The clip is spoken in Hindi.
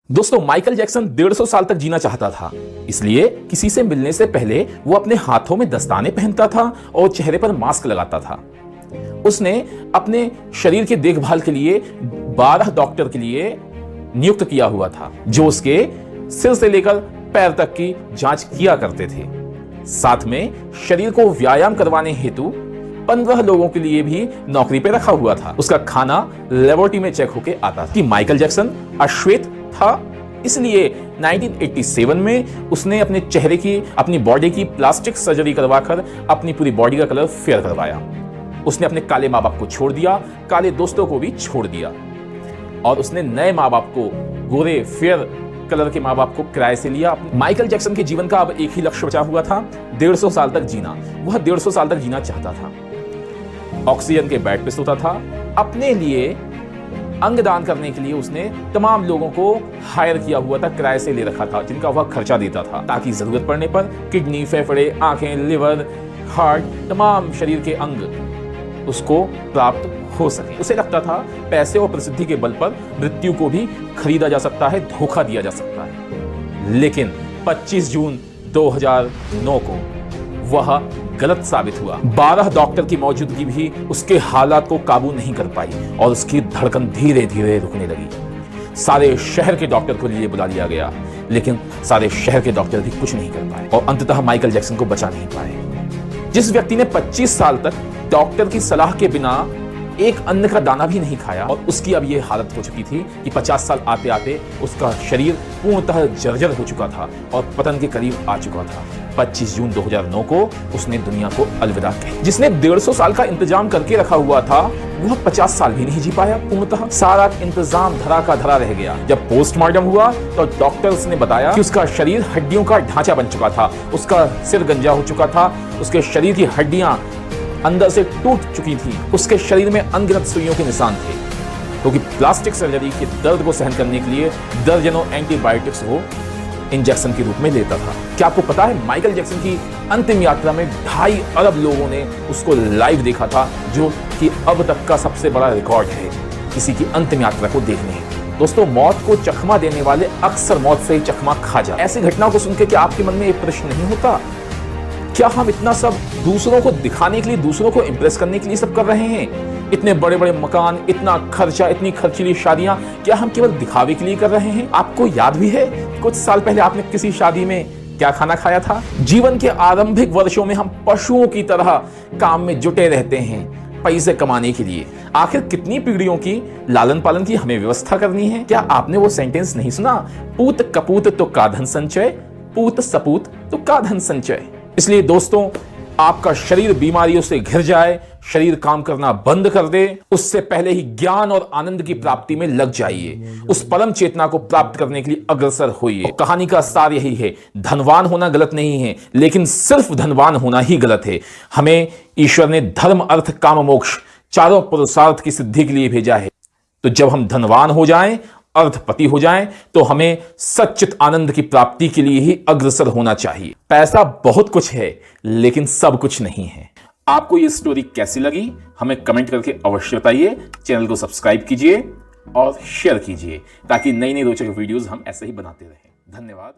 दोस्तों, माइकल जैक्सन 150 साल तक जीना चाहता था। इसलिए किसी से मिलने से पहले वो अपने हाथों में दस्ताने पहनता था और चेहरे पर मास्क लगाता था। उसने अपने शरीर की देखभाल के लिए 12 डॉक्टर के लिए नियुक्त किया हुआ था, जो उसके सिर से लेकर पैर तक की जांच किया करते थे। साथ में शरीर को व्यायाम करवाने हेतु 15 लोगों के लिए भी नौकरी पे रखा हुआ था। उसका खाना लेबोरेटरी में चेक होके आता था। कि माइकल जैक्सन अश्वेत था, इसलिए 1987 में उसने अपने चेहरे की, अपनी बॉडी की प्लास्टिक सर्जरी करवाकर अपनी पूरी बॉडी का कलर फेयर करवाया। उसने अपने काले माँ बाप को छोड़ दिया, काले दोस्तों को भी छोड़ दिया, और उसने नए माँ बाप को, गोरे फेयर कलर के माँ बाप को किराए से लिया। माइकल जैक्सन के जीवन का अब एक ही लक्ष्य बचा हुआ था, 150 साल तक जीना। वह 150 साल तक जीना चाहता था। ऑक्सीजन के बेड पे सोता था। अपने लिए अंगदान करने के लिए उसने तमाम लोगों को हायर किया हुआ था, किराए से ले रखा था, जिनका वह खर्चा देता था, ताकि जरूरत पड़ने पर किडनी, फेफड़े, आंखें, लिवर, हार्ट, तमाम शरीर के अंग उसको प्राप्त हो सके। उसे लगता था पैसे और प्रसिद्धि के बल पर मृत्यु को भी खरीदा जा सकता है, धोखा दिया जा सकता है। लेकिन 25 जून 2009 को वह गलत साबित हुआ। 12 डॉक्टर की मौजूदगी भी उसके हालात को काबू नहीं कर पाई और उसकी धड़कन धीरे धीरे रुकने लगी। सारे शहर के डॉक्टर को लिए बुला लिया गया, लेकिन सारे शहर के डॉक्टर भी कुछ नहीं कर पाए और अंततः माइकल जैक्सन को बचा नहीं पाए। जिस व्यक्ति ने 25 साल तक डॉक्टर की सलाह के बिना एक अन्न का दाना भी नहीं खाया, और उसकी अब यह हालत हो चुकी थी कि 50 साल आते आते उसका शरीर पूर्णतः जर्जर हो चुका था और पतन के करीब आ चुका था। 25 जून 2009 को उसने दुनिया को अलविदा कही। जिसने 150 साल का इंतजाम करके रखा हुआ था, वह 50 साल भी नहीं जी पाया। पूर्णतः सारा इंतजाम धरा का धरा रह गया। जब पोस्टमार्टम हुआ तो डॉक्टर्स ने बताया कि उसका शरीर हड्डियों का ढांचा बन चुका था, उसका सिर गंजा हो चुका था, उसके शरीर की हड्डियां अंदर से टूट चुकी थी, उसके शरीर में अनगिनत सुइयों के निशान थे, क्योंकि प्लास्टिक सर्जरी के दर्द को सहन करने के लिए दर्जनों एंटीबायोटिक्स वो इंजेक्शन के रूप में लेता था। क्या आपको पता है, माइकल जैक्सन की अंतिम यात्रा में 2.5 अरब लोगों ने उसको लाइव देखा था, जो कि अब तक का सबसे बड़ा रिकॉर्ड है किसी की अंतिम यात्रा को देखने। दोस्तों, मौत को चकमा देने वाले अक्सर मौत से ही चकमा खा जाते। ऐसी घटनाओं को सुनकर क्या आपके मन में एक प्रश्न नहीं होता, क्या हम इतना सब दूसरों को दिखाने के लिए, दूसरों को इंप्रेस करने के लिए सब कर रहे हैं? इतने बड़े बड़े मकान, इतना खर्चा, इतनी खर्चीली शादियां, क्या हम केवल दिखावे के लिए कर रहे हैं? आपको याद भी है कुछ साल पहले आपने किसी शादी में क्या खाना खाया था? जीवन के आरंभिक वर्षों में हम पशुओं की तरह काम में जुटे रहते हैं, पैसे कमाने के लिए। आखिर कितनी पीढ़ियों की लालन पालन की हमें व्यवस्था करनी है? क्या आपने वो सेंटेंस नहीं सुना, पूत कपूत तो का धन संचय, पूत सपूत तो का धन संचय। इसलिए दोस्तों, आपका शरीर बीमारियों से घिर जाए, शरीर काम करना बंद कर दे, उससे पहले ही ज्ञान और आनंद की प्राप्ति में लग जाइए। उस परम चेतना को प्राप्त करने के लिए अग्रसर होइए। कहानी का सार यही है, धनवान होना गलत नहीं है, लेकिन सिर्फ धनवान होना ही गलत है। हमें ईश्वर ने धर्म, अर्थ, काम, मोक्ष चारों पुरुषार्थ की सिद्धि के लिए भेजा है। तो जब हम धनवान हो जाएं, अर्थपति हो जाएं, तो हमें सच्चित आनंद की प्राप्ति के लिए ही अग्रसर होना चाहिए। पैसा बहुत कुछ है, लेकिन सब कुछ नहीं है। आपको ये स्टोरी कैसी लगी, हमें कमेंट करके अवश्य बताइए। चैनल को सब्सक्राइब कीजिए और शेयर कीजिए, ताकि नई नई रोचक वीडियोस हम ऐसे ही बनाते रहें। धन्यवाद।